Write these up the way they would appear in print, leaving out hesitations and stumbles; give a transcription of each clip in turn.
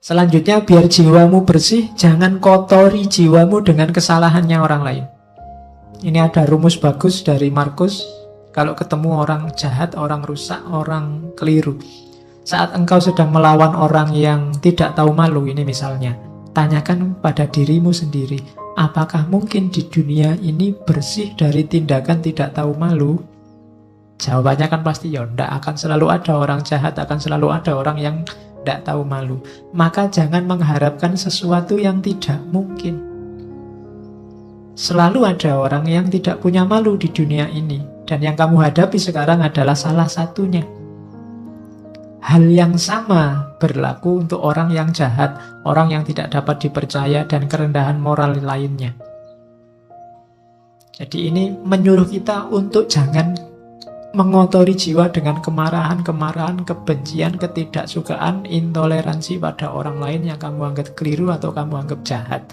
Selanjutnya, biar jiwamu bersih, jangan kotori jiwamu dengan kesalahannya orang lain. Ini ada rumus bagus dari Markus. Kalau ketemu orang jahat, orang rusak, orang keliru, saat engkau sedang melawan orang yang tidak tahu malu, ini misalnya, tanyakan pada dirimu sendiri, apakah mungkin di dunia ini bersih dari tindakan tidak tahu malu? Jawabannya kan pasti ya, tidak akan selalu ada orang jahat, akan selalu ada orang yang tidak tahu malu. Maka jangan mengharapkan sesuatu yang tidak mungkin. Selalu ada orang yang tidak punya malu di dunia ini. Dan yang kamu hadapi sekarang adalah salah satunya. Hal yang sama berlaku untuk orang yang jahat, orang yang tidak dapat dipercaya, dan kerendahan moral lainnya. Jadi ini menyuruh kita untuk jangan mengotori jiwa dengan kemarahan, kebencian, ketidaksukaan, intoleransi pada orang lain yang kamu anggap keliru atau kamu anggap jahat.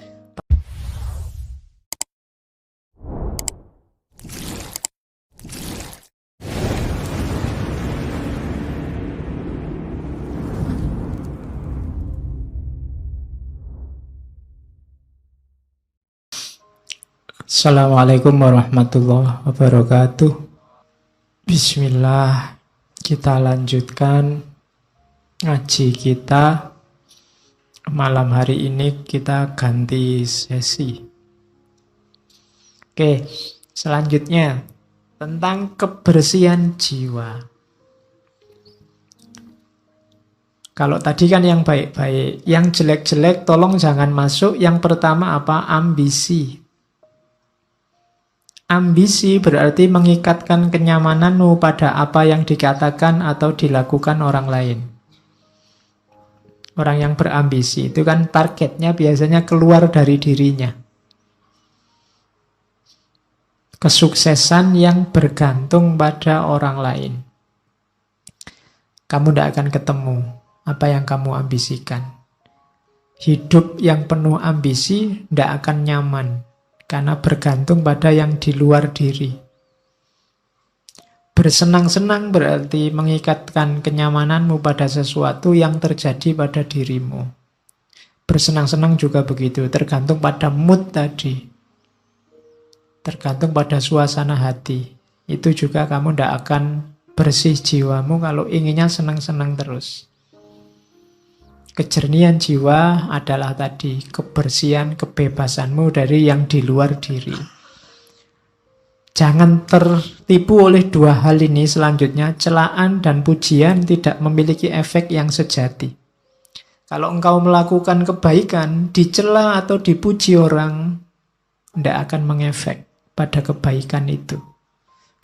Assalamualaikum warahmatullahi wabarakatuh. Bismillah, kita lanjutkan ngaji kita. Malam hari ini kita ganti sesi. Oke, selanjutnya tentang kebersihan jiwa. Kalau tadi kan yang baik-baik, yang jelek-jelek tolong jangan masuk. Yang pertama apa? Ambisi. Ambisi berarti mengikatkan kenyamananmu pada apa yang dikatakan atau dilakukan orang lain. Orang yang berambisi itu kan targetnya biasanya keluar dari dirinya. Kesuksesan yang bergantung pada orang lain. Kamu tidak akan ketemu apa yang kamu ambisikan. Hidup yang penuh ambisi tidak akan nyaman. Karena bergantung pada yang di luar diri. Bersenang-senang berarti mengikatkan kenyamananmu pada sesuatu yang terjadi pada dirimu. Bersenang-senang juga begitu, tergantung pada mood tadi. Tergantung pada suasana hati. Itu juga kamu tidak akan bersih jiwamu kalau inginnya senang-senang terus. Kejernihan jiwa adalah tadi kebersihan, kebebasanmu dari yang di luar diri. Jangan tertipu oleh dua hal ini selanjutnya. Celaan dan pujian tidak memiliki efek yang sejati. Kalau engkau melakukan kebaikan, dicela atau dipuji orang, tidak akan mengefek pada kebaikan itu.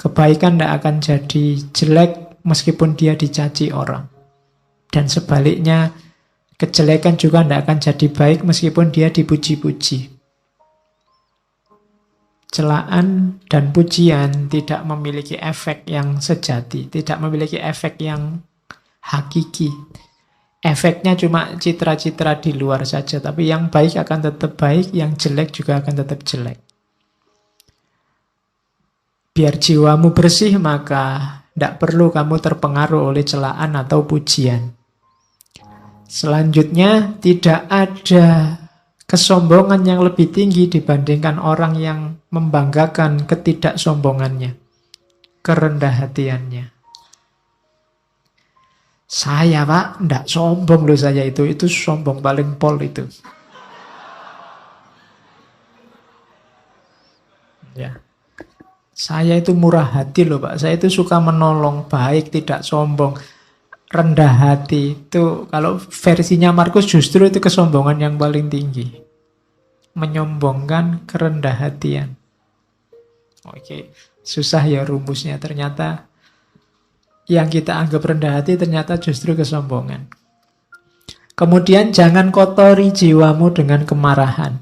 Kebaikan tidak akan jadi jelek meskipun dia dicaci orang. Dan sebaliknya, kejelekan juga tidak akan jadi baik meskipun dia dipuji-puji. Celaan dan pujian tidak memiliki efek yang sejati, tidak memiliki efek yang hakiki. Efeknya cuma citra-citra di luar saja, tapi yang baik akan tetap baik, yang jelek juga akan tetap jelek. Biar jiwamu bersih, maka tidak perlu kamu terpengaruh oleh celaan atau pujian. Selanjutnya, tidak ada kesombongan yang lebih tinggi dibandingkan orang yang membanggakan ketidaksombongannya, kerendah hatiannya. Saya pak, tidak sombong loh saya itu sombong paling pol itu. Ya. Saya itu murah hati loh pak, saya itu suka menolong, baik, tidak sombong. Rendah hati itu kalau versinya Markus justru itu kesombongan yang paling tinggi. Menyombongkan kerendah hatian. Oke, susah ya rumusnya. Ternyata yang kita anggap rendah hati ternyata justru kesombongan. Kemudian jangan kotori jiwamu dengan kemarahan.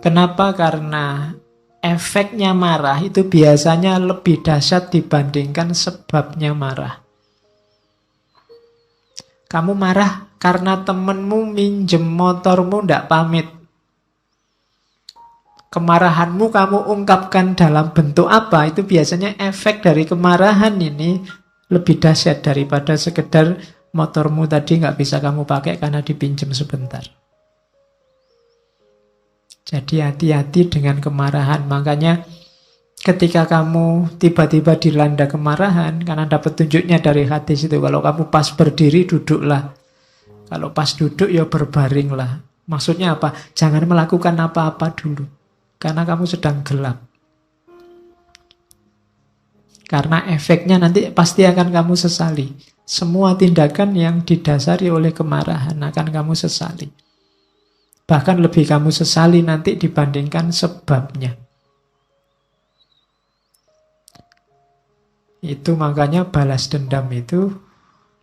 Kenapa? Karena efeknya marah itu biasanya lebih dahsyat dibandingkan sebabnya marah. Kamu marah karena temenmu minjem motormu ndak pamit. Kemarahanmu kamu ungkapkan dalam bentuk apa? Itu biasanya efek dari kemarahan ini lebih dahsyat daripada sekedar motormu tadi nggak bisa kamu pakai karena dipinjam sebentar. Jadi hati-hati dengan kemarahan. Makanya ketika kamu tiba-tiba dilanda kemarahan, karena dapat tunjuknya dari hadis itu, kalau kamu pas berdiri, duduklah. Kalau pas duduk, ya berbaringlah. Maksudnya apa? Jangan melakukan apa-apa dulu. Karena kamu sedang gelap. Karena efeknya nanti pasti akan kamu sesali. Semua tindakan yang didasari oleh kemarahan akan kamu sesali. Bahkan lebih kamu sesali nanti dibandingkan sebabnya. Itu makanya balas dendam itu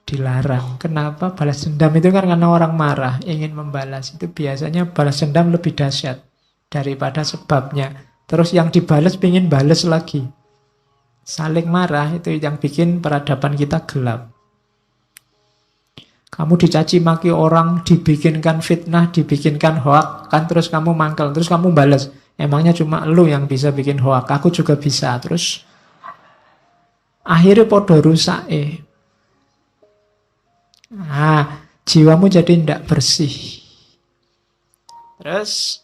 dilarang. Kenapa? Balas dendam itu kan karena orang marah, ingin membalas. Itu biasanya balas dendam lebih dahsyat daripada sebabnya. Terus yang dibalas ingin balas lagi. Saling marah itu yang bikin peradaban kita gelap. Kamu dicaci maki orang, dibikinkan fitnah, dibikinkan hoak, kan terus kamu mangkel, terus kamu balas. Emangnya cuma lu yang bisa bikin hoak, aku juga bisa. Terus akhirnya podo rusak. Nah, jiwamu jadi tidak bersih. Terus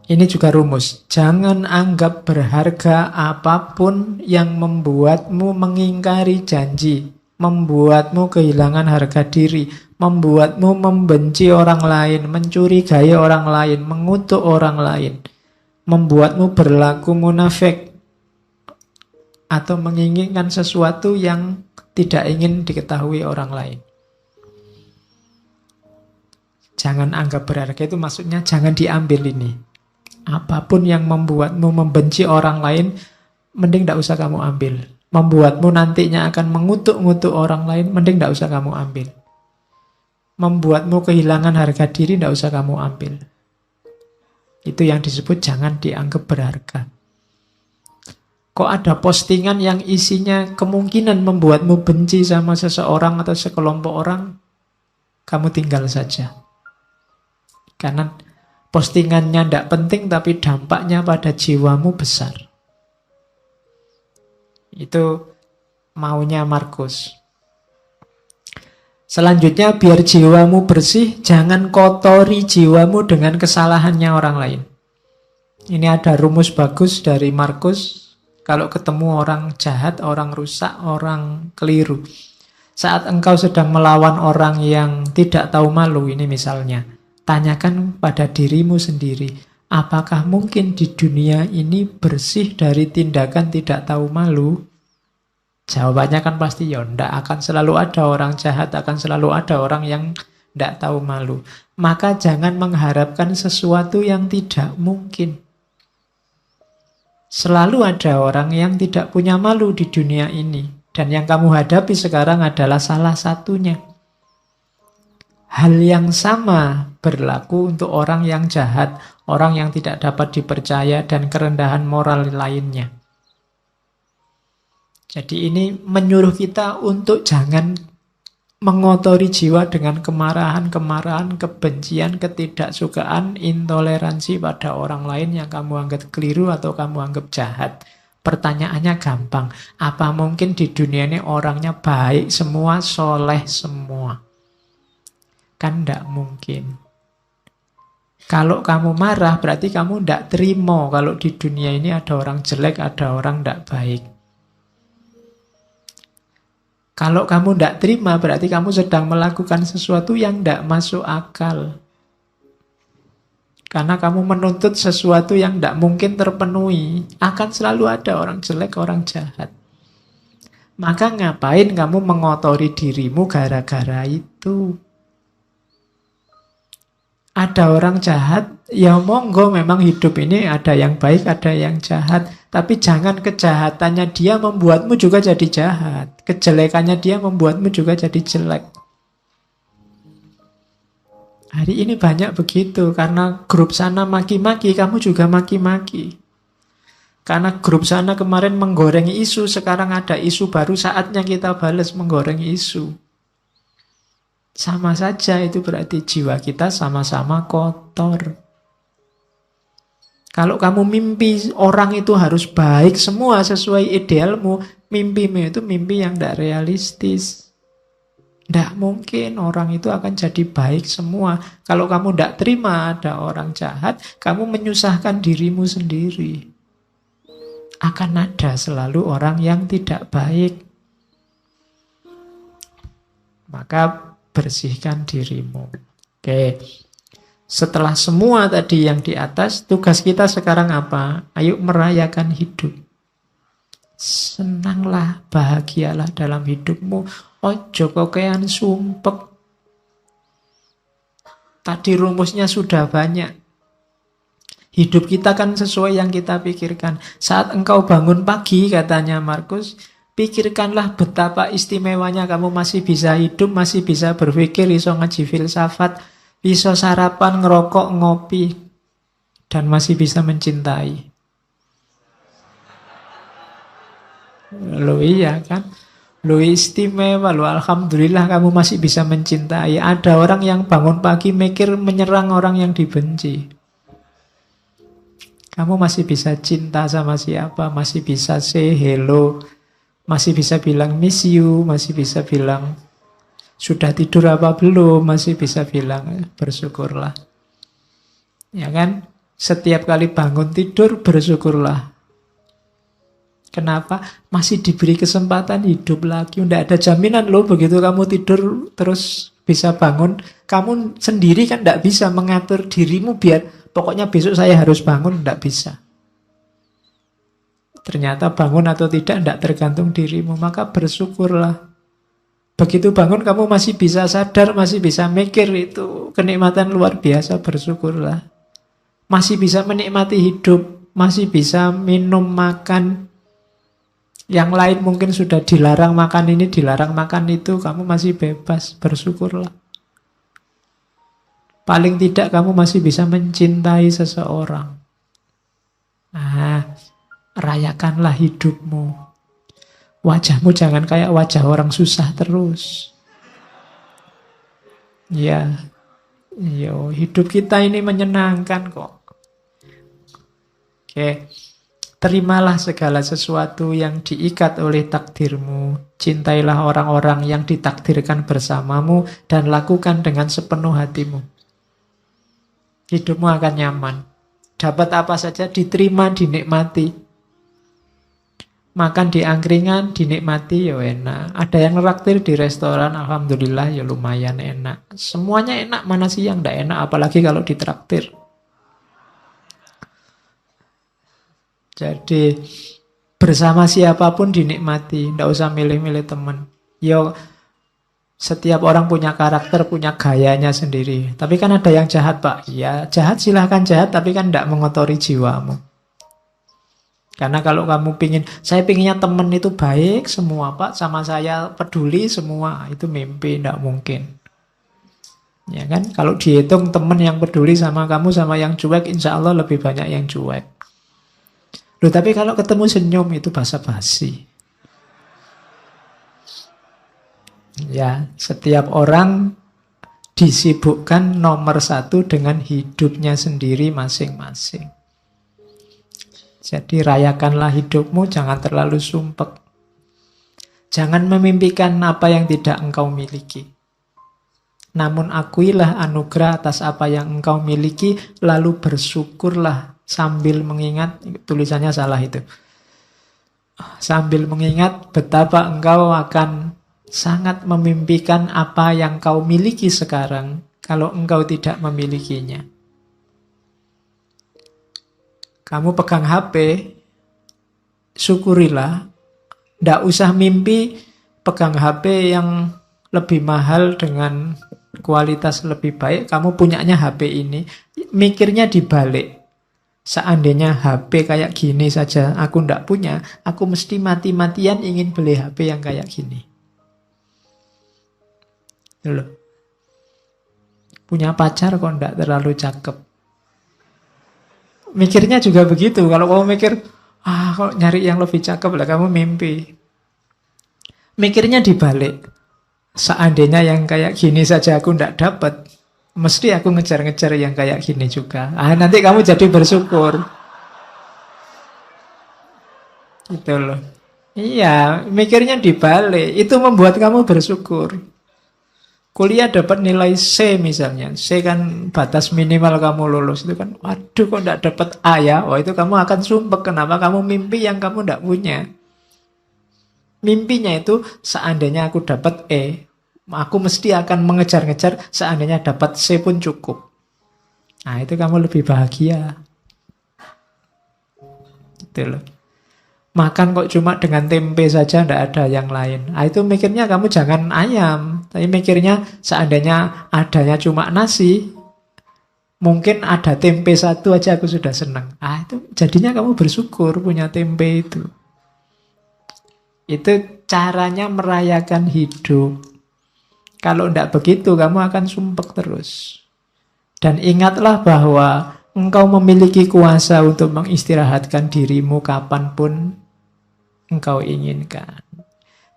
ini juga rumus. Jangan anggap berharga apapun yang membuatmu mengingkari janji, membuatmu kehilangan harga diri, membuatmu membenci orang lain, mencurigai orang lain, mengutuk orang lain, membuatmu berlaku munafik, atau menginginkan sesuatu yang tidak ingin diketahui orang lain. Jangan anggap berharga, itu maksudnya jangan diambil ini. Apapun yang membuatmu membenci orang lain, mending tidak usah kamu ambil. Membuatmu nantinya akan mengutuk-ngutuk orang lain, mending tidak usah kamu ambil. Membuatmu kehilangan harga diri, tidak usah kamu ambil. Itu yang disebut jangan dianggap berharga. Kok ada postingan yang isinya kemungkinan membuatmu benci sama seseorang atau sekelompok orang, kamu tinggal saja. Karena postingannya tidak penting, tapi dampaknya pada jiwamu besar. Itu maunya Markus. Selanjutnya, biar jiwamu bersih, jangan kotori jiwamu dengan kesalahannya orang lain. Ini ada rumus bagus dari Markus. Kalau ketemu orang jahat, orang rusak, orang keliru. Saat engkau sedang melawan orang yang tidak tahu malu, ini misalnya, tanyakan pada dirimu sendiri, apakah mungkin di dunia ini bersih dari tindakan tidak tahu malu? Jawabannya kan pasti ya, ndak. Akan selalu ada orang jahat, akan selalu ada orang yang ndak tahu malu. Maka jangan mengharapkan sesuatu yang tidak mungkin. Selalu ada orang yang tidak punya malu di dunia ini. Dan yang kamu hadapi sekarang adalah salah satunya. Hal yang sama berlaku untuk orang yang jahat, orang yang tidak dapat dipercaya, dan kerendahan moral lainnya. Jadi ini menyuruh kita untuk jangan mengotori jiwa dengan kemarahan, kebencian, ketidaksukaan, intoleransi pada orang lain yang kamu anggap keliru atau kamu anggap jahat. Pertanyaannya gampang, apa mungkin di dunia ini orangnya baik semua, soleh semua? Kan tidak mungkin. Kalau kamu marah, berarti kamu tidak terima kalau di dunia ini ada orang jelek, ada orang tidak baik. Kalau kamu tidak terima, berarti kamu sedang melakukan sesuatu yang tidak masuk akal. Karena kamu menuntut sesuatu yang tidak mungkin terpenuhi. Akan selalu ada orang jelek, orang jahat. Maka ngapain kamu mengotori dirimu gara-gara itu? Ada orang jahat, ya monggo, memang hidup ini ada yang baik, ada yang jahat. Tapi jangan kejahatannya dia membuatmu juga jadi jahat. Kejelekannya dia membuatmu juga jadi jelek. Hari ini banyak begitu, karena grup sana maki-maki, kamu juga maki-maki. Karena grup sana kemarin menggoreng isu, sekarang ada isu baru, saatnya kita balas menggoreng isu. Sama saja, itu berarti jiwa kita sama-sama kotor. Kalau kamu mimpi orang itu harus baik semua sesuai idealmu, mimpimu itu mimpi yang tidak realistis. Tidak mungkin orang itu akan jadi baik semua. Kalau kamu tidak terima ada orang jahat, kamu menyusahkan dirimu sendiri. Akan ada selalu orang yang tidak baik. Maka bersihkan dirimu. Oke. Setelah semua tadi yang di atas, tugas kita sekarang apa? Ayo merayakan hidup. Senanglah, bahagialah dalam hidupmu. Ojo kokean sumpek. Tadi rumusnya sudah banyak. Hidup kita kan sesuai yang kita pikirkan. Saat engkau bangun pagi, katanya Markus, pikirkanlah betapa istimewanya kamu masih bisa hidup, masih bisa berpikir, iso ngaji filsafat, iso sarapan, ngerokok, ngopi, dan masih bisa mencintai. Loh iya kan? Loh istimewa, loh alhamdulillah kamu masih bisa mencintai. Ada orang yang bangun pagi mikir menyerang orang yang dibenci. Kamu masih bisa cinta sama siapa, masih bisa say hello, masih bisa bilang miss you, masih bisa bilang sudah tidur apa belum, masih bisa bilang bersyukurlah. Ya kan? Setiap kali bangun tidur bersyukurlah. Kenapa? Masih diberi kesempatan hidup lagi. Tidak ada jaminan loh begitu kamu tidur terus bisa bangun. Kamu sendiri kan tidak bisa mengatur dirimu biar pokoknya besok saya harus bangun. Tidak bisa. Ternyata bangun atau tidak tergantung dirimu. Maka bersyukurlah. Begitu bangun kamu masih bisa sadar, masih bisa mikir, itu kenikmatan luar biasa, bersyukurlah. Masih bisa menikmati hidup, masih bisa minum, makan. Yang lain mungkin sudah dilarang makan ini, dilarang makan itu, kamu masih bebas, bersyukurlah. Paling tidak kamu masih bisa mencintai seseorang. Nah, rayakanlah hidupmu. Wajahmu jangan kayak wajah orang susah terus. Ya, yo, hidup kita ini menyenangkan kok. Oke. Terimalah segala sesuatu yang diikat oleh takdirmu. Cintailah orang-orang yang ditakdirkan bersamamu dan lakukan dengan sepenuh hatimu. Hidupmu akan nyaman. Dapat apa saja diterima, dinikmati. Makan di angkringan, dinikmati, ya enak. Ada yang neraktir di restoran, alhamdulillah ya lumayan enak. Semuanya enak, mana sih yang tidak enak, apalagi kalau ditraktir. Jadi bersama siapapun dinikmati, tidak usah milih-milih teman. Yo, setiap orang punya karakter, punya gayanya sendiri. Tapi kan ada yang jahat, Pak. Ya, jahat silahkan jahat, tapi kan tidak mengotori jiwamu. Karena kalau kamu saya pinginnya teman itu baik semua, Pak, sama saya peduli semua, itu mimpi, tidak mungkin. Ya kan? Kalau dihitung teman yang peduli sama kamu sama yang cuek, insya Allah lebih banyak yang cuek. Loh, tapi kalau ketemu senyum itu basa-basi. Ya, setiap orang disibukkan nomor satu dengan hidupnya sendiri masing-masing. Jadi rayakanlah hidupmu, jangan terlalu sumpek. Jangan memimpikan apa yang tidak engkau miliki. Namun akuilah anugerah atas apa yang engkau miliki, lalu bersyukurlah. Sambil mengingat, tulisannya salah itu. Sambil mengingat betapa engkau akan sangat memimpikan apa yang kau miliki sekarang kalau engkau tidak memilikinya. Kamu pegang HP, syukurilah. Tidak usah mimpi pegang HP yang lebih mahal dengan kualitas lebih baik. Kamu punyanya HP ini, mikirnya dibalik. Seandainya HP kayak gini saja aku ndak punya, aku mesti mati-matian ingin beli HP yang kayak gini. Loh. Punya pacar kok ndak terlalu cakep. Mikirnya juga begitu. Kalau kamu mikir, kalau nyari yang lebih cakep lah, kamu mimpi. Mikirnya dibalik. Seandainya yang kayak gini saja aku ndak dapat, mesti aku ngejar-ngejar yang kayak gini juga. Nanti kamu jadi bersyukur. Gitu loh. Iya, mikirnya dibalik. Itu membuat kamu bersyukur. Kuliah dapat nilai C misalnya. C kan batas minimal kamu lulus. Itu kan, waduh kok enggak dapat A ya. Oh itu kamu akan sumpek. Kenapa kamu mimpi yang kamu enggak punya. Mimpinya itu seandainya aku dapat E, aku mesti akan mengejar-ngejar seandainya dapat C pun cukup. Nah itu kamu lebih bahagia. Gitu loh. Makan kok cuma dengan tempe saja, tidak ada yang lain. Nah, itu mikirnya kamu jangan ayam. Tapi mikirnya seandainya adanya cuma nasi, mungkin ada tempe satu aja aku sudah senang. Ah, itu jadinya kamu bersyukur punya tempe itu. Itu caranya merayakan hidup. Kalau tidak begitu, kamu akan sumpek terus. Dan ingatlah bahwa engkau memiliki kuasa untuk mengistirahatkan dirimu kapanpun engkau inginkan.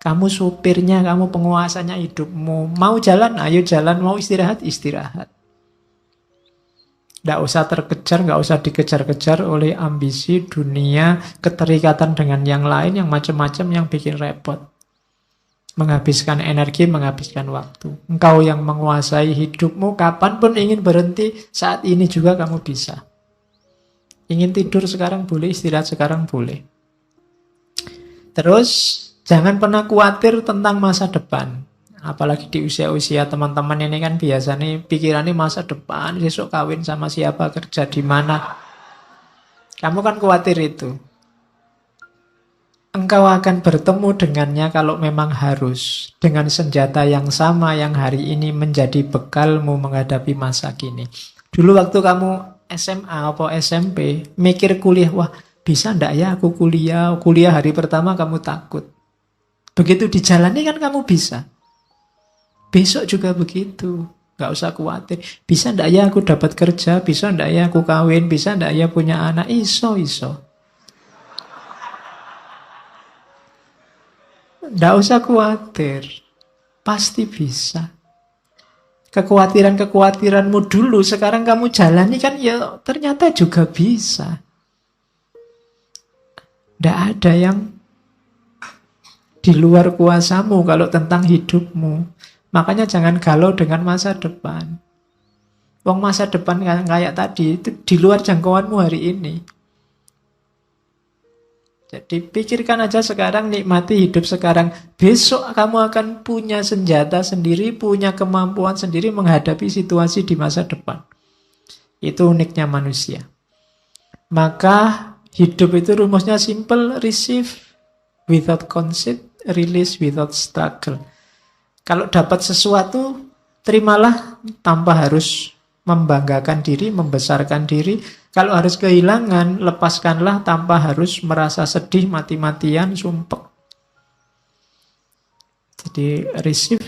Kamu supirnya, kamu penguasanya hidupmu. Mau jalan, ayo jalan. Mau istirahat, istirahat. Tidak usah terkejar, nggak usah dikejar-kejar oleh ambisi dunia, keterikatan dengan yang lain, yang macam-macam yang bikin repot. Menghabiskan energi, menghabiskan waktu. Engkau yang menguasai hidupmu, kapanpun ingin berhenti, saat ini juga kamu bisa. Ingin tidur sekarang boleh, istirahat sekarang boleh. Terus, jangan pernah khawatir tentang masa depan. Apalagi di usia-usia teman-teman ini kan biasanya pikirannya masa depan, besok kawin sama siapa, kerja di mana. Kamu kan khawatir itu. Engkau akan bertemu dengannya kalau memang harus. Dengan senjata yang sama yang hari ini menjadi bekalmu menghadapi masa kini. Dulu waktu kamu SMA atau SMP, mikir kuliah, wah bisa ndak ya aku kuliah? Kuliah hari pertama kamu takut. Begitu dijalani kan kamu bisa. Besok juga begitu. Gak usah khawatir. Bisa ndak ya aku dapat kerja? Bisa ndak ya aku kawin? Bisa ndak ya punya anak? Iso. Ndak usah khawatir. Pasti bisa. Kekhawatiranmu dulu sekarang kamu jalani kan ya ternyata juga bisa. Tidak ada yang di luar kuasamu kalau tentang hidupmu. Makanya jangan galau dengan masa depan. Wong masa depan kayak tadi itu di luar jangkauanmu hari ini. Jadi pikirkan aja sekarang, nikmati hidup sekarang. Besok kamu akan punya senjata sendiri, punya kemampuan sendiri menghadapi situasi di masa depan. Itu uniknya manusia. Maka hidup itu rumusnya simple, receive without conceit, release without struggle. Kalau dapat sesuatu, terimalah tanpa harus membanggakan diri, membesarkan diri. Kalau harus kehilangan, lepaskanlah tanpa harus merasa sedih, mati-matian, sumpek. Jadi receive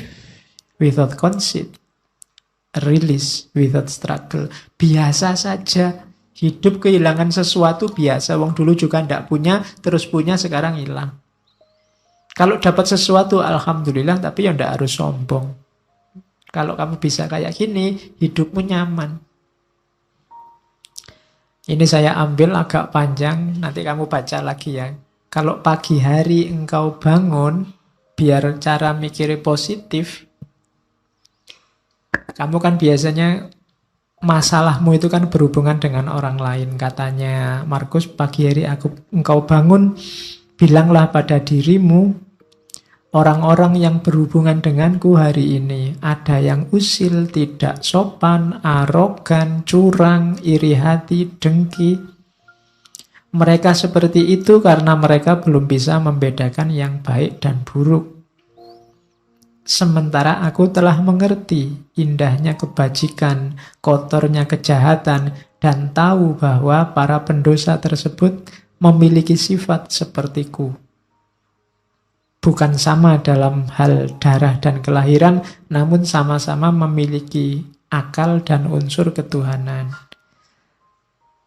without conceit, release without struggle. Biasa saja. Hidup kehilangan sesuatu biasa. Wong dulu juga tidak punya, terus punya, sekarang hilang. Kalau dapat sesuatu, alhamdulillah, tapi ya tidak harus sombong. Kalau kamu bisa kayak gini, hidupmu nyaman. Ini saya ambil agak panjang, nanti kamu baca lagi ya. Kalau pagi hari engkau bangun, biar cara mikirnya positif, kamu kan biasanya masalahmu itu kan berhubungan dengan orang lain. Katanya Markus, pagi hari engkau bangun, bilanglah pada dirimu, orang-orang yang berhubungan denganku hari ini, ada yang usil, tidak sopan, arogan, curang, iri hati, dengki. Mereka seperti itu karena mereka belum bisa membedakan yang baik dan buruk. Sementara aku telah mengerti indahnya kebajikan, kotornya kejahatan, dan tahu bahwa para pendosa tersebut memiliki sifat sepertiku. Bukan sama dalam hal darah dan kelahiran, namun sama-sama memiliki akal dan unsur ketuhanan.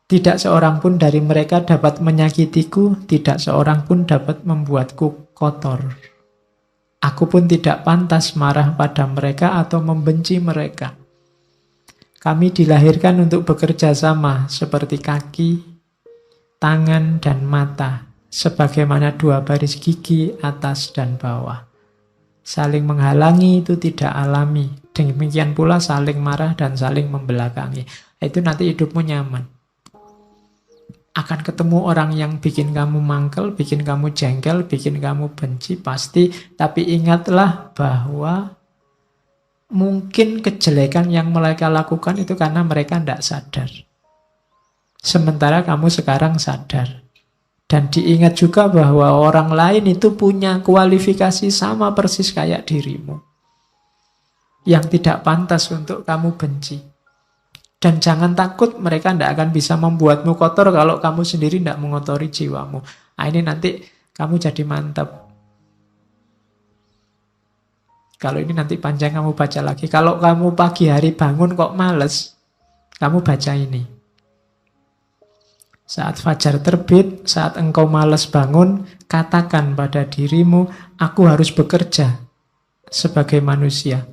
Tidak seorang pun dari mereka dapat menyakitiku, tidak seorang pun dapat membuatku kotor. Aku pun tidak pantas marah pada mereka atau membenci mereka. Kami dilahirkan untuk bekerja sama seperti kaki, tangan, dan mata, sebagaimana dua baris gigi atas dan bawah. Saling menghalangi itu tidak alami. Demikian pula saling marah dan saling membelakangi. Itu nanti hidupmu nyaman. Akan ketemu orang yang bikin kamu mangkel, bikin kamu jengkel, bikin kamu benci, pasti. Tapi ingatlah bahwa mungkin kejelekan yang mereka lakukan itu karena mereka tidak sadar. Sementara kamu sekarang sadar. Dan diingat juga bahwa orang lain itu punya kualifikasi sama persis kayak dirimu. Yang tidak pantas untuk kamu benci. Dan jangan takut mereka tidak akan bisa membuatmu kotor kalau kamu sendiri tidak mengotori jiwamu. Nah, ini nanti kamu jadi mantap. Kalau ini nanti panjang kamu baca lagi. Kalau kamu pagi hari bangun kok males, kamu baca ini. Saat fajar terbit, saat engkau malas bangun, katakan pada dirimu, aku harus bekerja sebagai manusia.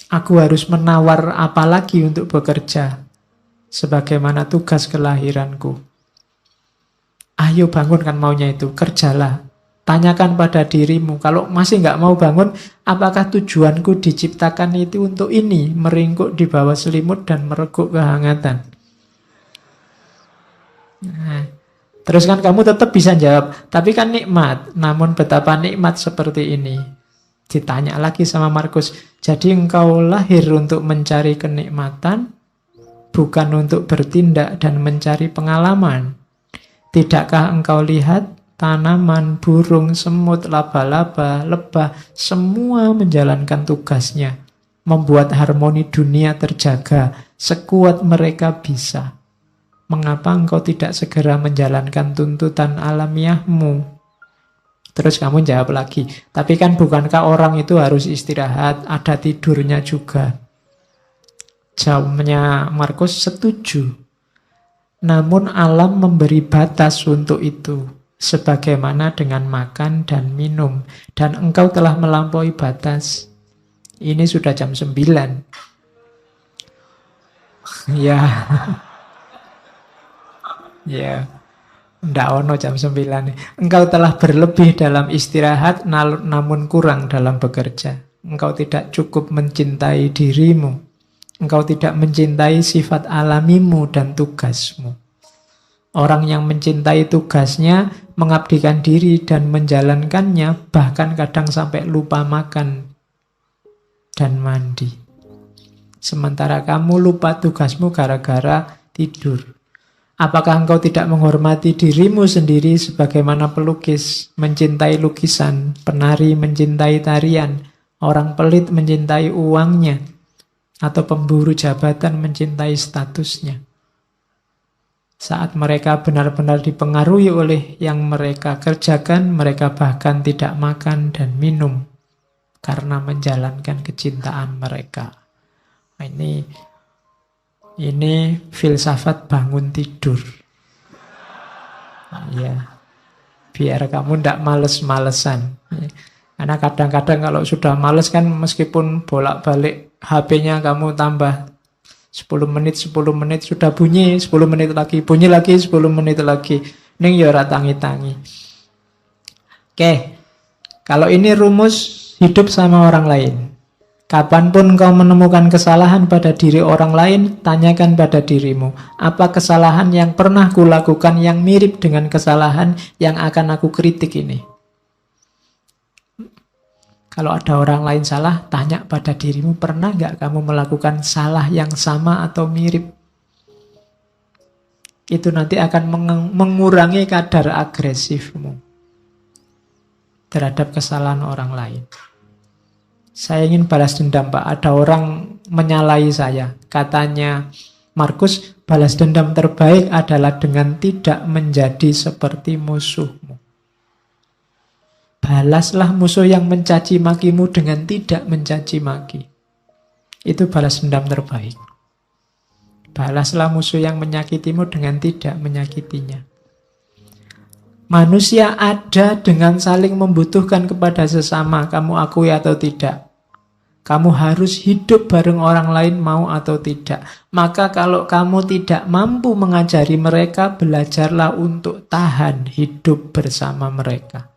Aku harus menawar apa lagi untuk bekerja, sebagaimana tugas kelahiranku. Ayo bangunkan maunya itu, kerjalah. Tanyakan pada dirimu, kalau masih nggak mau bangun, apakah tujuanku diciptakan itu untuk ini, meringkuk di bawah selimut dan mereguk kehangatan? Nah, terus kan kamu tetap bisa jawab, tapi kan nikmat. Namun betapa nikmat seperti ini. Ditanya lagi sama Markus, jadi engkau lahir untuk mencari kenikmatan, bukan untuk bertindak dan mencari pengalaman. Tidakkah engkau lihat tanaman, burung, semut, laba-laba, lebah, semua menjalankan tugasnya, membuat harmoni dunia terjaga, sekuat mereka bisa. Mengapa engkau tidak segera menjalankan tuntutan alamiahmu? Terus kamu jawab lagi, tapi kan bukankah orang itu harus istirahat, ada tidurnya juga? Jawabnya Markus, setuju. Namun alam memberi batas untuk itu, sebagaimana dengan makan dan minum. Dan engkau telah melampaui batas. Ini sudah jam 9. Ya. Ya, ndak ono jam 9. Engkau telah berlebih dalam istirahat, namun kurang dalam bekerja. Engkau tidak cukup mencintai dirimu. Engkau tidak mencintai sifat alamimu dan tugasmu. Orang yang mencintai tugasnya, mengabdikan diri dan menjalankannya, bahkan kadang sampai lupa makan dan mandi. Sementara kamu lupa tugasmu gara-gara tidur. Apakah engkau tidak menghormati dirimu sendiri sebagaimana pelukis mencintai lukisan, penari mencintai tarian, orang pelit mencintai uangnya, atau pemburu jabatan mencintai statusnya? Saat mereka benar-benar dipengaruhi oleh yang mereka kerjakan, mereka bahkan tidak makan dan minum karena menjalankan kecintaan mereka. Nah, ini filsafat bangun tidur. Ya, biar kamu tidak males-malesan. Karena kadang-kadang kalau sudah males kan meskipun bolak-balik HP-nya kamu tambah 10 menit sudah bunyi, 10 menit lagi, bunyi lagi, 10 menit lagi. Ning ya ora tangi-tangi. Oke. Kalau ini rumus hidup sama orang lain. Kapanpun kau menemukan kesalahan pada diri orang lain, tanyakan pada dirimu, apa kesalahan yang pernah kulakukan yang mirip dengan kesalahan yang akan aku kritik ini? Kalau ada orang lain salah, tanya pada dirimu, pernah nggak kamu melakukan salah yang sama atau mirip? Itu nanti akan mengurangi kadar agresifmu terhadap kesalahan orang lain. Saya ingin balas dendam, Pak. Ada orang menyalahi saya. Katanya, Markus, balas dendam terbaik adalah dengan tidak menjadi seperti musuhmu. Balaslah musuh yang mencaci makimu dengan tidak mencaci maki. Itu balas dendam terbaik. Balaslah musuh yang menyakitimu dengan tidak menyakitinya. Manusia ada dengan saling membutuhkan kepada sesama, kamu akui atau tidak. Kamu harus hidup bareng orang lain, mau atau tidak. Maka kalau kamu tidak mampu mengajari mereka, belajarlah untuk tahan hidup bersama mereka.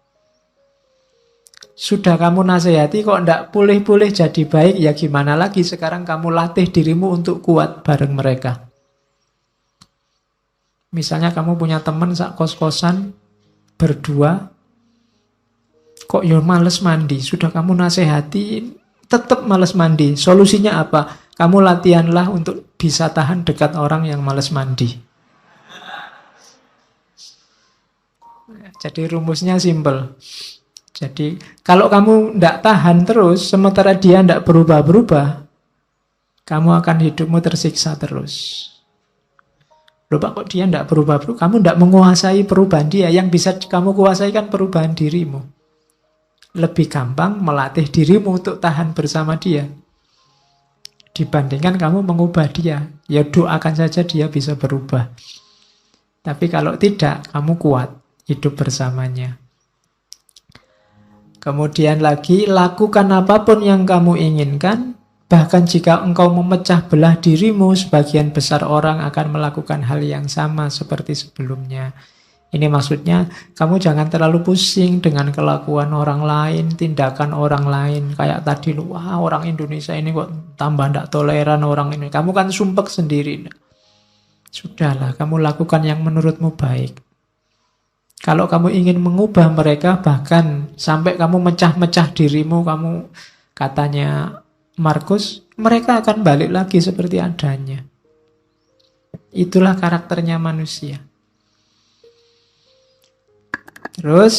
Sudah kamu nasihati kok ndak pulih-pulih jadi baik, ya gimana lagi? Sekarang kamu latih dirimu untuk kuat bareng mereka. Misalnya kamu punya teman sak kos-kosan berdua, kok ya males mandi. Sudah kamu nasihati, tetap males mandi. Solusinya apa? Kamu latihanlah untuk bisa tahan dekat orang yang males mandi. Jadi rumusnya simple. Jadi kalau kamu tidak tahan terus, sementara dia tidak berubah-berubah, kamu akan hidupmu tersiksa terus. Loh Pak, kok dia tidak berubah-berubah? Kamu tidak menguasai perubahan dia. Yang bisa kamu kuasai kan perubahan dirimu. Lebih gampang melatih dirimu untuk tahan bersama dia dibandingkan kamu mengubah dia. Ya doakan saja dia bisa berubah. Tapi kalau tidak, kamu kuat hidup bersamanya. Kemudian lagi, lakukan apapun yang kamu inginkan. Bahkan jika engkau memecah belah dirimu, sebagian besar orang akan melakukan hal yang sama seperti sebelumnya. Ini maksudnya, kamu jangan terlalu pusing dengan kelakuan orang lain, tindakan orang lain. Kayak tadi, wah orang Indonesia ini kok tambah tidak toleran orang ini. Kamu kan sumpek sendiri. Sudahlah, kamu lakukan yang menurutmu baik. Kalau kamu ingin mengubah mereka, bahkan sampai kamu mecah-mecah dirimu, kamu katanya Markus, mereka akan balik lagi seperti adanya. Itulah karakternya manusia. Terus,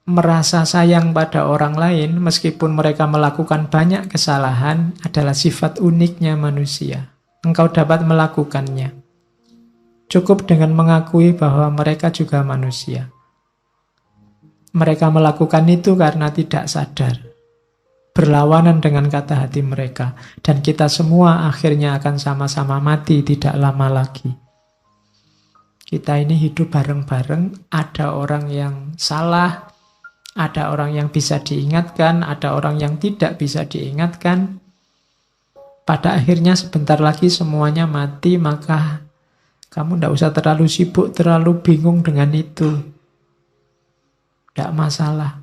merasa sayang pada orang lain, meskipun mereka melakukan banyak kesalahan, adalah sifat uniknya manusia. Engkau dapat melakukannya. Cukup dengan mengakui bahwa mereka juga manusia. Mereka melakukan itu karena tidak sadar. Berlawanan dengan kata hati mereka. Dan kita semua akhirnya akan sama-sama mati tidak lama lagi. Kita ini hidup bareng-bareng, ada orang yang salah, ada orang yang bisa diingatkan, ada orang yang tidak bisa diingatkan. Pada akhirnya sebentar lagi semuanya mati, maka kamu tidak usah terlalu sibuk, terlalu bingung dengan itu. Tidak masalah.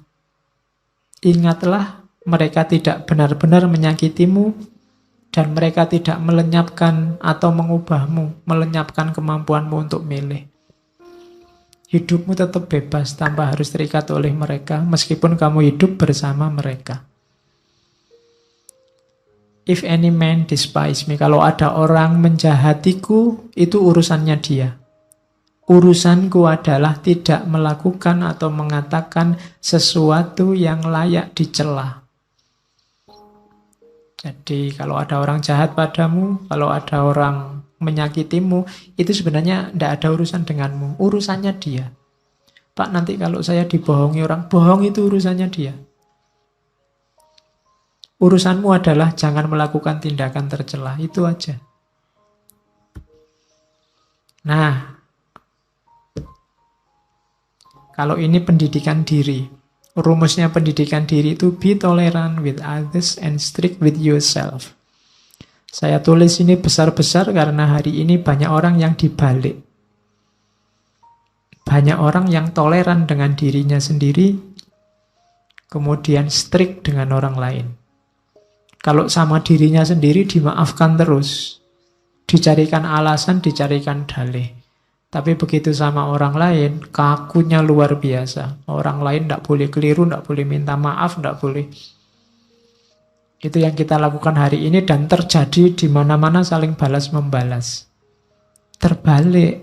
Ingatlah, mereka tidak benar-benar menyakitimu, dan mereka tidak melenyapkan atau mengubahmu, melenyapkan kemampuanmu untuk milih. Hidupmu tetap bebas tanpa harus terikat oleh mereka, meskipun kamu hidup bersama mereka. If any man despise me, kalau ada orang menjahatiku, itu urusannya dia. Urusanku adalah tidak melakukan atau mengatakan sesuatu yang layak dicela. Jadi kalau ada orang jahat padamu, kalau ada orang menyakitimu, itu sebenarnya tidak ada urusan denganmu. Urusannya dia. Pak, nanti kalau saya dibohongi orang, bohong itu urusannya dia. Urusanmu adalah jangan melakukan tindakan tercela. Itu aja. Nah, kalau ini pendidikan diri. Rumusnya pendidikan diri itu be tolerant with others and strict with yourself. Saya tulis ini besar-besar karena hari ini banyak orang yang dibalik. Banyak orang yang toleran dengan dirinya sendiri, kemudian strict dengan orang lain. Kalau sama dirinya sendiri dimaafkan terus, dicarikan alasan, dicarikan dalih. Tapi begitu sama orang lain, kakunya luar biasa. Orang lain tidak boleh keliru, tidak boleh minta maaf, tidak boleh. Itu yang kita lakukan hari ini dan terjadi di mana-mana saling balas-membalas. Terbalik.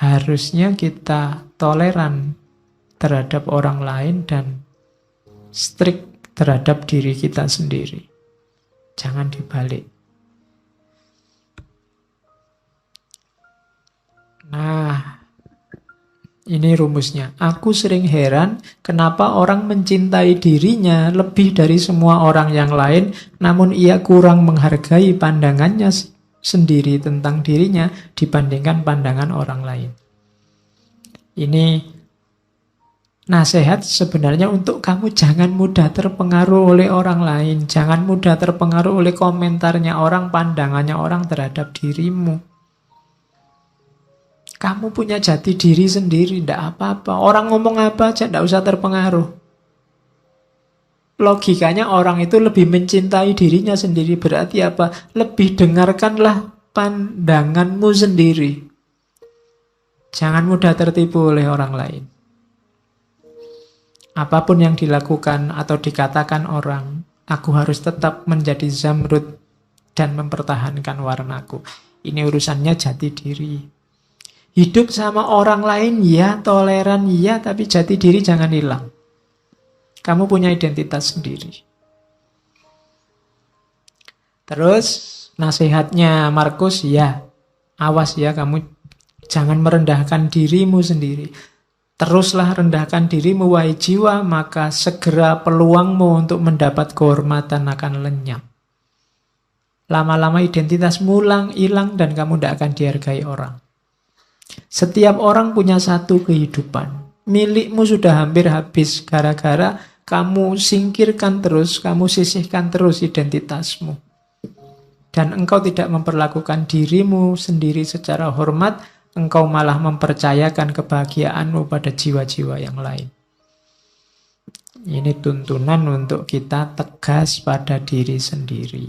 Harusnya kita toleran terhadap orang lain dan strict terhadap diri kita sendiri. Jangan dibalik. Nah, ini rumusnya. Aku sering heran kenapa orang mencintai dirinya lebih dari semua orang yang lain, namun ia kurang menghargai pandangannya sendiri tentang dirinya dibandingkan pandangan orang lain. Ini nasihat sebenarnya untuk kamu jangan mudah terpengaruh oleh orang lain. Jangan mudah terpengaruh oleh komentarnya orang, pandangannya orang terhadap dirimu. Kamu punya jati diri sendiri, tidak apa-apa. Orang ngomong apa aja, tidak usah terpengaruh. Logikanya orang itu lebih mencintai dirinya sendiri. Berarti apa? Lebih dengarkanlah pandanganmu sendiri. Jangan mudah tertipu oleh orang lain. Apapun yang dilakukan atau dikatakan orang, aku harus tetap menjadi Zamrud dan mempertahankan warnaku. Ini urusannya jati diri. Hidup sama orang lain, ya, toleran, ya, tapi jati diri jangan hilang. Kamu punya identitas sendiri. Terus, nasihatnya Markus, ya, awas ya, kamu jangan merendahkan dirimu sendiri. Teruslah rendahkan dirimu, wahai jiwa, maka segera peluangmu untuk mendapat kehormatan akan lenyap. Lama-lama identitasmu hilang dan kamu tidak akan dihargai orang. Setiap orang punya satu kehidupan. Milikmu sudah hampir habis gara-gara kamu singkirkan terus, kamu sisihkan terus identitasmu. Dan engkau tidak memperlakukan dirimu sendiri secara hormat, engkau malah mempercayakan kebahagiaanmu pada jiwa-jiwa yang lain. Ini tuntunan untuk kita tegas pada diri sendiri.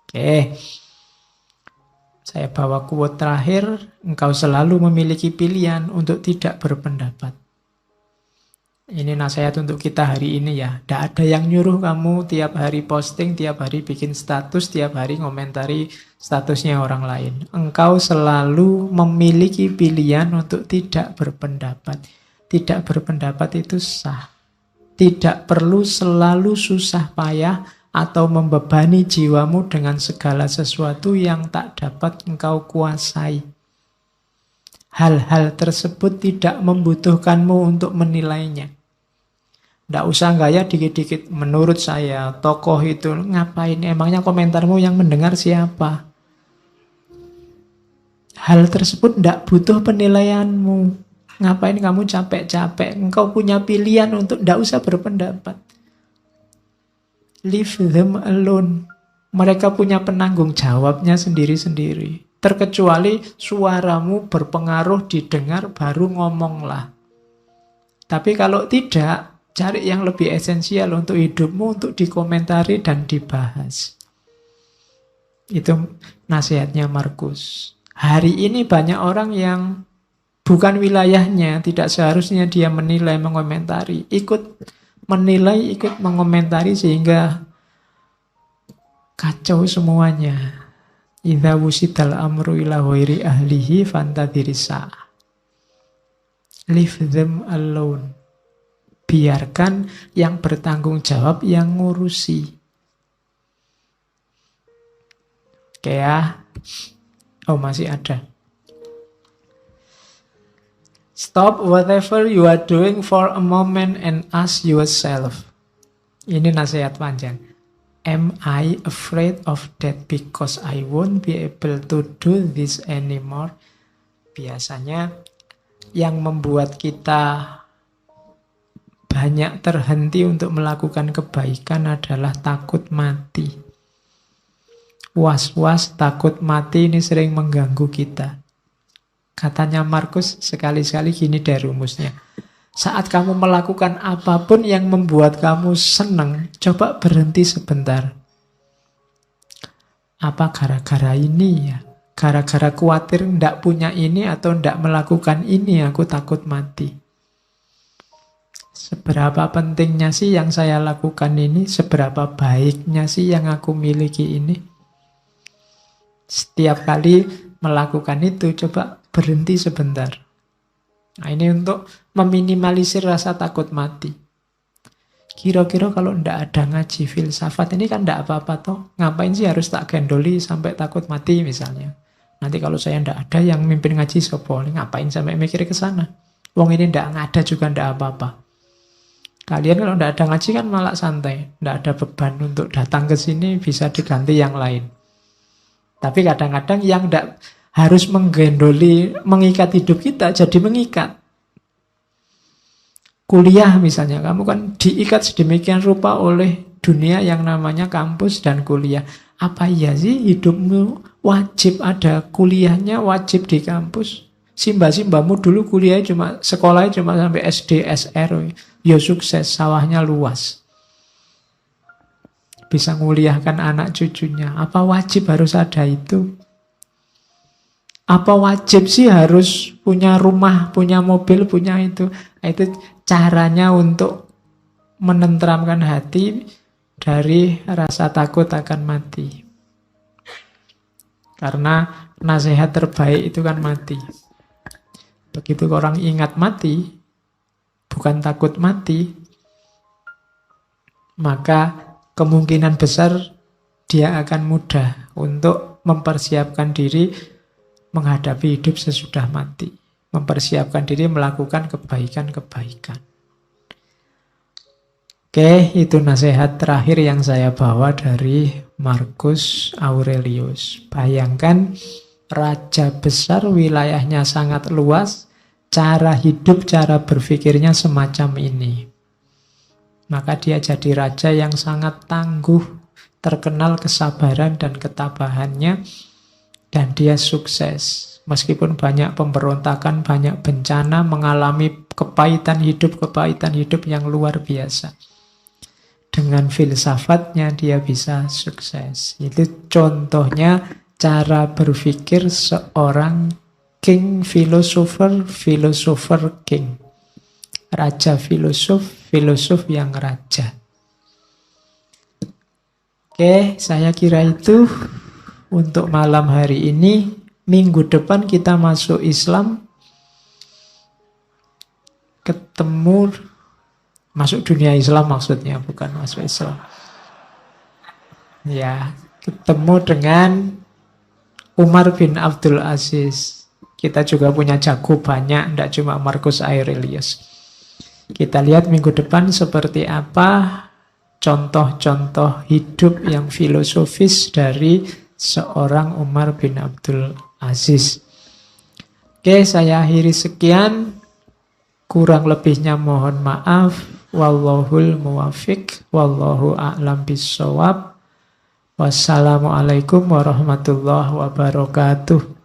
Oke. Saya bawa quote terakhir, engkau selalu memiliki pilihan untuk tidak berpendapat. Ini nasihat untuk kita hari ini ya. Tidak ada yang nyuruh kamu tiap hari posting, tiap hari bikin status, tiap hari ngomentari statusnya orang lain. Engkau selalu memiliki pilihan untuk tidak berpendapat. Tidak berpendapat itu sah. Tidak perlu selalu susah payah atau membebani jiwamu dengan segala sesuatu yang tak dapat engkau kuasai. Hal-hal tersebut tidak membutuhkanmu untuk menilainya. Tidak usah gaya dikit-dikit. Menurut saya, tokoh itu ngapain? Emangnya komentarmu yang mendengar siapa? Hal tersebut tidak butuh penilaianmu. Ngapain kamu capek-capek? Engkau punya pilihan untuk tidak usah berpendapat. Leave them alone. Mereka punya penanggung jawabnya sendiri-sendiri. Terkecuali suaramu berpengaruh didengar, baru ngomonglah. Tapi kalau tidak, cari yang lebih esensial untuk hidupmu, untuk dikomentari dan dibahas. Itu nasihatnya Markus. Hari ini banyak orang yang bukan wilayahnya, tidak seharusnya dia menilai, mengomentari. Ikut menilai, ikut mengomentari sehingga kacau semuanya. Idza wusidal amru ila ghairi ahlihi fantadhirisa. Leave them alone. Biarkan yang bertanggung jawab yang ngurusi. Oke ya. Oh, masih ada. Stop whatever you are doing for a moment and ask yourself. Ini nasihat panjang. Am I afraid of death because I won't be able to do this anymore? Biasanya yang membuat kita banyak terhenti untuk melakukan kebaikan adalah takut mati. Was-was, takut mati ini sering mengganggu kita. Katanya Markus, sekali-sekali gini deh rumusnya. Saat kamu melakukan apapun yang membuat kamu senang, coba berhenti sebentar. Apa gara-gara ini ya? Gara-gara khawatir ndak punya ini atau ndak melakukan ini, aku takut mati. Seberapa pentingnya sih yang saya lakukan ini? Seberapa baiknya sih yang aku miliki ini? Setiap kali melakukan itu, coba berhenti sebentar. Nah, ini untuk meminimalisir rasa takut mati. Kira-kira kalau ndak ada ngaji filsafat ini kan ndak apa-apa toh. Ngapain sih harus tak gendoli sampai takut mati misalnya. Nanti kalau saya ndak ada yang mimpin ngaji sopo, ngapain sampai mikir ke sana. Wong ini ndak ada juga ndak apa-apa. Kalian kalau ndak ada ngaji kan malah santai. Ndak ada beban untuk datang ke sini, bisa diganti yang lain. Tapi kadang-kadang yang ndak harus menggendoli, mengikat hidup kita, jadi mengikat. Kuliah misalnya, kamu kan diikat sedemikian rupa oleh dunia yang namanya kampus dan kuliah. Apa iya sih hidupmu wajib ada kuliahnya, wajib di kampus? Simba-simbamu dulu kuliah cuma sekolahnya cuma sampai SD, SR. Ya sukses, sawahnya luas. Bisa nguliahkan anak cucunya. Apa wajib harus ada itu? Apa wajib sih harus punya rumah, punya mobil, punya itu? Itu caranya untuk menenteramkan hati dari rasa takut akan mati. Karena nasihat terbaik itu kan mati. Begitu orang ingat mati, bukan takut mati, maka kemungkinan besar dia akan mudah untuk mempersiapkan diri menghadapi hidup sesudah mati. Mempersiapkan diri melakukan kebaikan-kebaikan. Oke, itu nasihat terakhir yang saya bawa dari Marcus Aurelius. Bayangkan raja besar, wilayahnya sangat luas, cara hidup, cara berpikirnya semacam ini. Maka dia jadi raja yang sangat tangguh, terkenal kesabaran dan ketabahannya, dan dia sukses. Meskipun banyak pemberontakan, banyak bencana, mengalami kepahitan hidup yang luar biasa. Dengan filsafatnya dia bisa sukses. Itu contohnya cara berpikir seorang king filosofer king. Raja filosof yang raja. Oke, saya kira itu untuk malam hari ini. Minggu depan kita masuk Islam. Ketemu, masuk dunia Islam maksudnya, bukan masuk Islam. Ya, ketemu dengan Umar bin Abdul Aziz. Kita juga punya jago banyak, tidak cuma Marcus Aurelius. Kita lihat minggu depan seperti apa contoh-contoh hidup yang filosofis dari seorang Umar bin Abdul Aziz. Oke, saya akhiri sekian. Kurang lebihnya mohon maaf. Wallahul muwafiq. Wallahu a'lam bissawab. Wassalamualaikum warahmatullahi wabarakatuh.